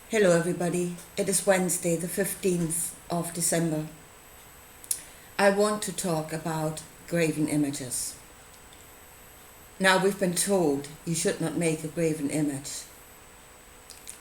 Hello everybody, it is Wednesday the 15th of December. I want to talk about graven images. Now we've been told you should not make a graven image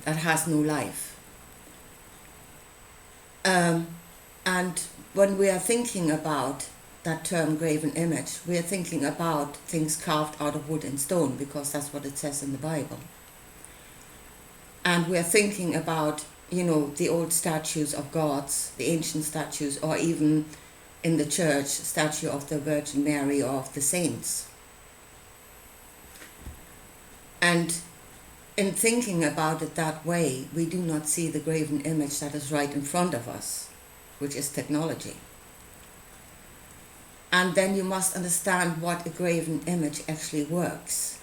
that has no life. And when we are thinking about that term graven image, we are thinking about things carved out of wood and stone because that's what it says in the Bible. And we are thinking about, the old statues of gods, the ancient statues, or even in the church, statue of the Virgin Mary or of the saints. And in thinking about it that way, we do not see the graven image that is right in front of us, which is technology. And then you must understand what a graven image actually works.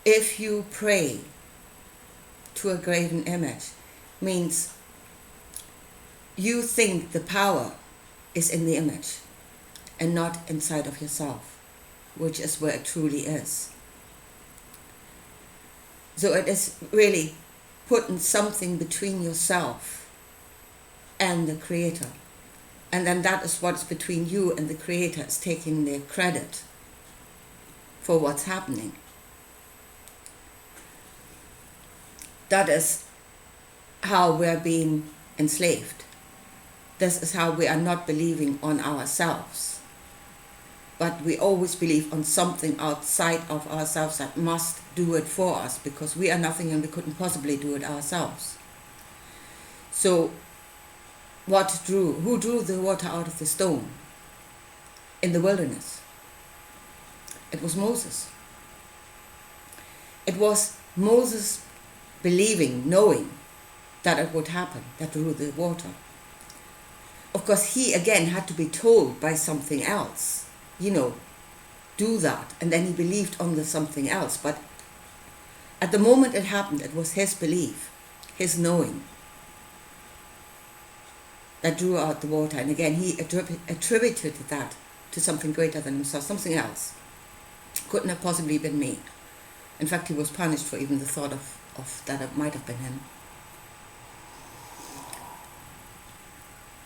If you pray to a graven image, means you think the power is in the image and not inside of yourself, which is where it truly is. So it is really putting something between yourself and the Creator. And then that is what's between you and the Creator, is taking the credit for what's happening. That is how we're being enslaved. This is how we are not believing on ourselves. But we always believe on something outside of ourselves that must do it for us, because we are nothing and we couldn't possibly do it ourselves. So who drew the water out of the stone in the wilderness? It was Moses. It was Moses believing, knowing that it would happen, that drew the water. Of course, he again had to be told by something else, do that. And then he believed on the something else. But at the moment it happened, it was his belief, his knowing, that drew out the water. And again, he attributed that to something greater than himself, something else. Couldn't have possibly been me. In fact, he was punished for even the thought of that it might have been him.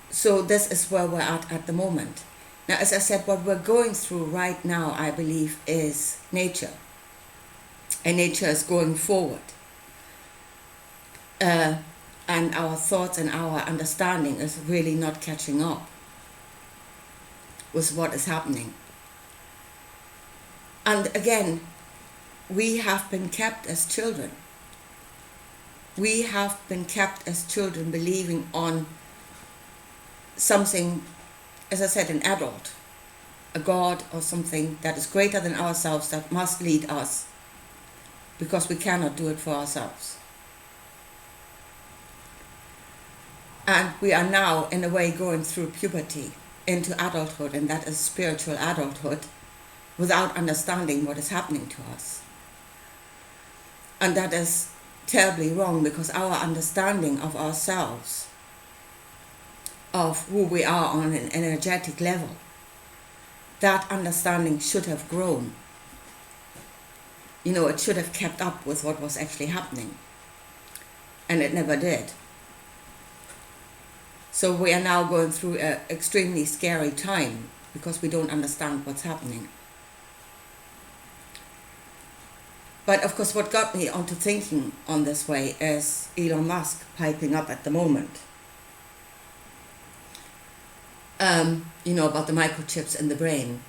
So this is where we're at the moment. Now, as I said, what we're going through right now, I believe, is nature. And nature is going forward. And our thoughts and our understanding is really not catching up with what is happening. And again, we have been kept as children. We have been kept as children believing on something, as I said, an adult, a God or something that is greater than ourselves, that must lead us, because we cannot do it for ourselves. And we are now, in a way, going through puberty into adulthood, and that is spiritual adulthood, without understanding what is happening to us. And that is terribly wrong, because our understanding of ourselves, of who we are on an energetic level, that understanding should have grown. It should have kept up with what was actually happening. And it never did. So we are now going through an extremely scary time because we don't understand what's happening. But of course, what got me onto thinking on this way is Elon Musk piping up at the moment. About the microchips in the brain.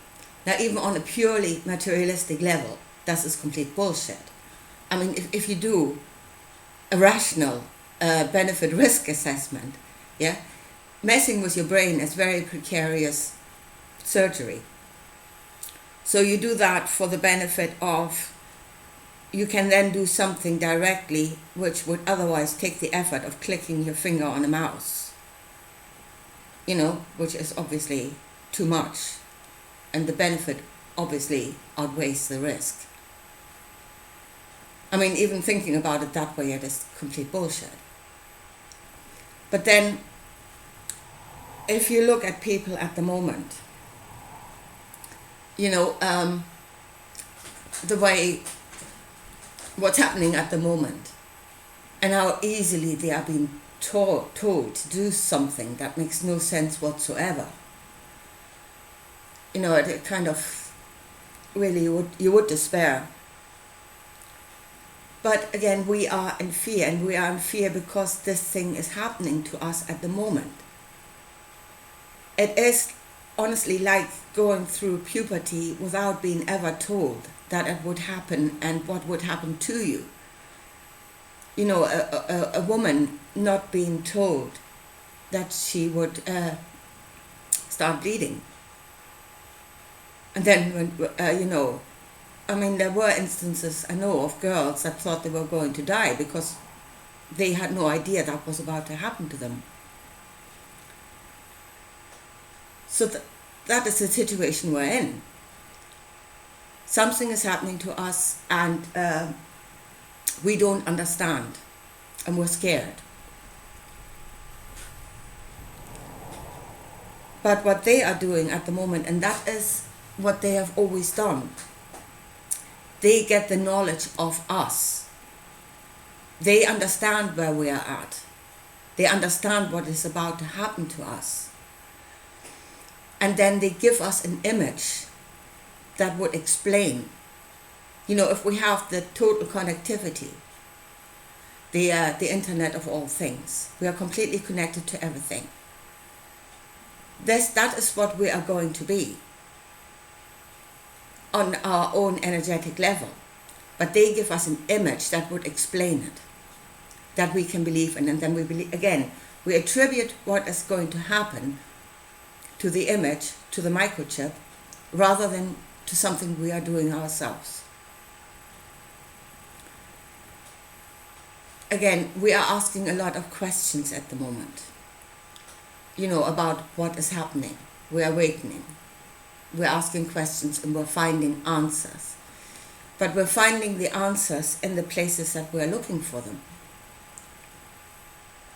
Now, even on a purely materialistic level, this is complete bullshit. I mean, if you do a rational benefit-risk assessment, messing with your brain is very precarious surgery. So you do that for the benefit of, you can then do something directly which would otherwise take the effort of clicking your finger on a mouse, which is obviously too much. And the benefit obviously outweighs the risk. I mean, even thinking about it that way, it is complete bullshit. But then, if you look at people at the moment, the way what's happening at the moment, and how easily they are being told to do something that makes no sense whatsoever. It kind of really you would despair. But again, we are in fear, and we are in fear because this thing is happening to us at the moment. It is honestly like going through puberty without being ever told that it would happen and what would happen to you. A woman not being told that she would start bleeding. And then when, there were instances I know of girls that thought they were going to die because they had no idea that was about to happen to them. So that is the situation we're in. Something is happening to us, and we don't understand, and we're scared. But what they are doing at the moment, and that is what they have always done, they get the knowledge of us. They understand where we are at. They understand what is about to happen to us. And then they give us an image that would explain. If we have the total connectivity, the internet of all things, we are completely connected to everything. That is what we are going to be on our own energetic level. But they give us an image that would explain it, that we can believe in, and then we believe again. We attribute what is going to happen to the image, to the microchip, rather than to something we are doing ourselves. Again, we are asking a lot of questions at the moment, about what is happening. We are awakening. We're asking questions and we're finding answers. But we're finding the answers in the places that we're looking for them.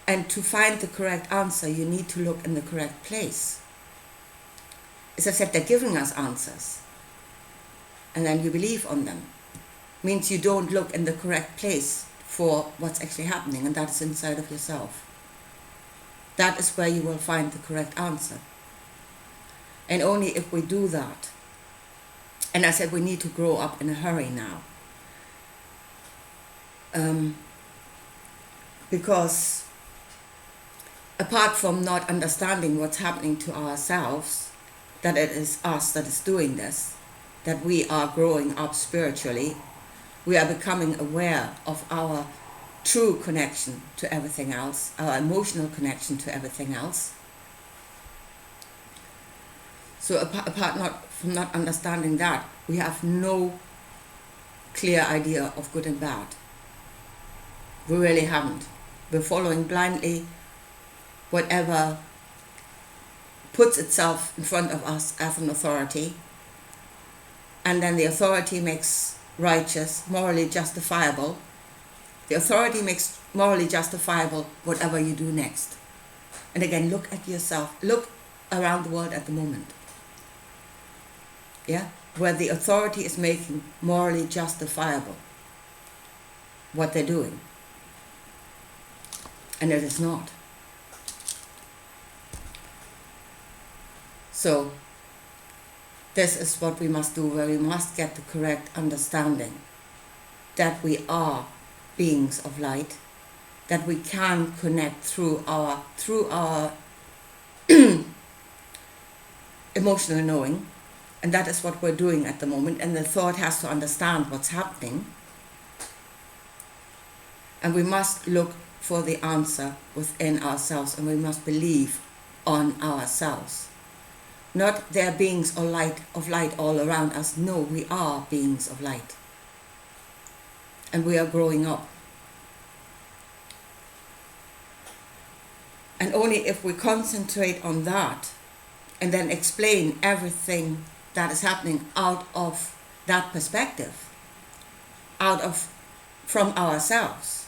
And to find the correct answer, you need to look in the correct place. As I said, they're giving us answers. And then you believe on them. Means you don't look in the correct place for what's actually happening, and that is inside of yourself. That is where you will find the correct answer. And only if we do that, and I said we need to grow up in a hurry now. Because apart from not understanding what's happening to ourselves, that it is us that is doing this, that we are growing up spiritually, we are becoming aware of our true connection to everything else, our emotional connection to everything else. So apart from not understanding that, we have no clear idea of good and bad. We really haven't. We're following blindly whatever puts itself in front of us as an authority, and then the authority makes righteous, morally justifiable. The authority makes morally justifiable whatever you do next. And again, look at yourself. Look around the world at the moment. Yeah? Where the authority is making morally justifiable what they're doing. And it is not. So, this is what we must do, where we must get the correct understanding that we are beings of light, that we can connect through our emotional knowing, and that is what we're doing at the moment. And the thought has to understand what's happening, and we must look for the answer within ourselves, and we must believe on ourselves. Not there are beings of light all around us. No, we are beings of light. And we are growing up. And only if we concentrate on that and then explain everything that is happening out of that perspective, from ourselves,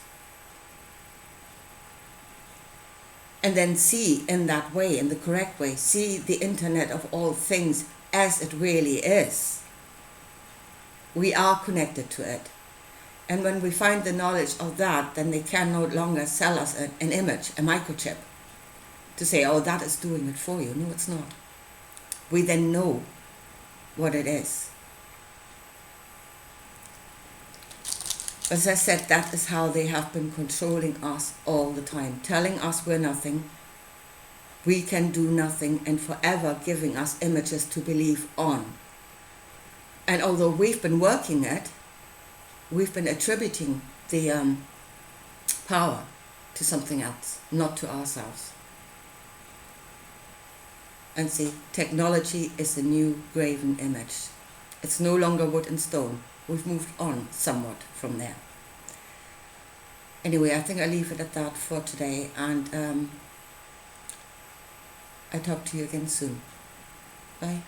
and then see in that way, in the correct way, see the internet of all things as it really is. We are connected to it. And when we find the knowledge of that, then they can no longer sell us an image, a microchip, to say, oh, that is doing it for you. No, it's not. We then know what it is. As I said, that is how they have been controlling us all the time, telling us we're nothing, we can do nothing, and forever giving us images to believe on. And although we've been working it, we've been attributing the power to something else, not to ourselves. And see, technology is the new graven image. It's no longer wood and stone. We've moved on somewhat from there. Anyway, I think I'll leave it at that for today, and I talk to you again soon. Bye.